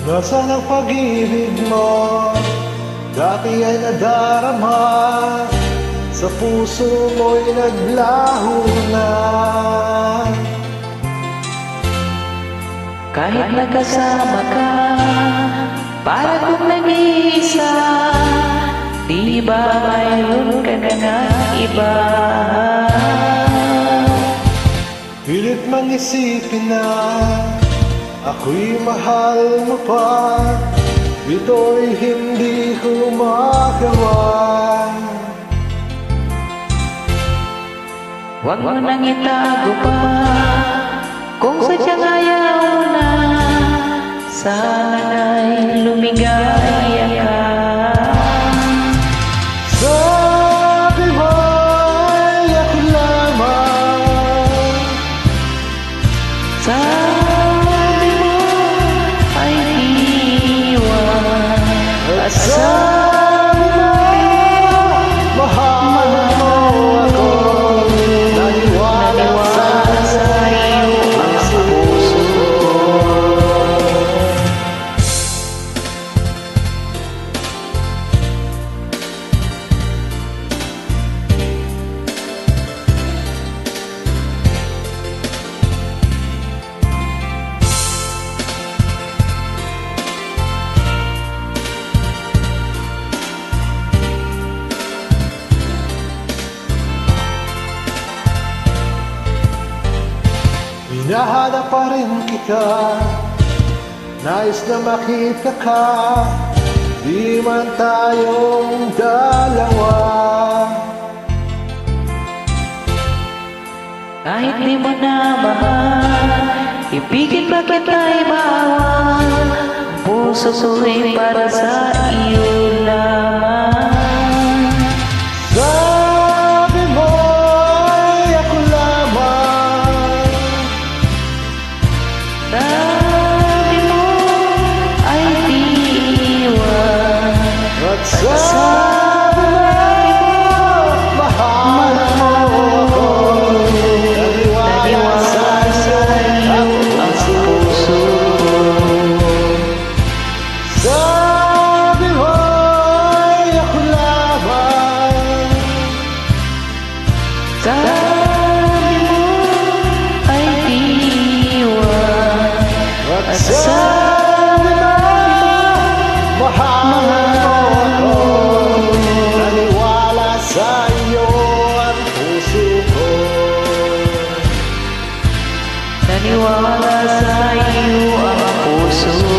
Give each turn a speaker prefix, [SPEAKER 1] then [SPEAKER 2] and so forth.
[SPEAKER 1] Nasaan ang pag-ibig mo? Dati ay nadarama, sa puso mo'y naglaho na.
[SPEAKER 2] Kahit nagkasama ka, para kung nag-iisa, di ba mayroon ka na ng iba?
[SPEAKER 1] Pilit mang isipin na ako'y mahal mo pa, ito'y hindi ko magawa.
[SPEAKER 2] Huwag mo nang itago pa, kung sadyang ayaw mo na, sana'y lumigaya ka.
[SPEAKER 1] Sabi mo'y ako lamang,
[SPEAKER 2] sabi mo ay iwan, at
[SPEAKER 1] sabi mo mahal mo ako, naniwala
[SPEAKER 2] sa iyo ang puso ko.
[SPEAKER 1] Hinahanap pa rin kita, nais na makita ka, di man tayong dalawa.
[SPEAKER 2] Kahit di mo na mahal, ibigin ba kita'y bawal, ang puso ko'y para sa iyo lamang.
[SPEAKER 1] Sabi mo'y ako lamang,
[SPEAKER 2] Sabi mo ay di iwan,
[SPEAKER 1] at sabi mo mahal mo ako, naniwala sa iyo
[SPEAKER 2] ang puso.
[SPEAKER 1] Sabi mo'y ako lamang,
[SPEAKER 2] Sabi mo ay di iwan,
[SPEAKER 1] at sabi mo mahal mo ako, naniwala sa iyo ang puso ko.
[SPEAKER 2] naniwala sa iyo ang puso.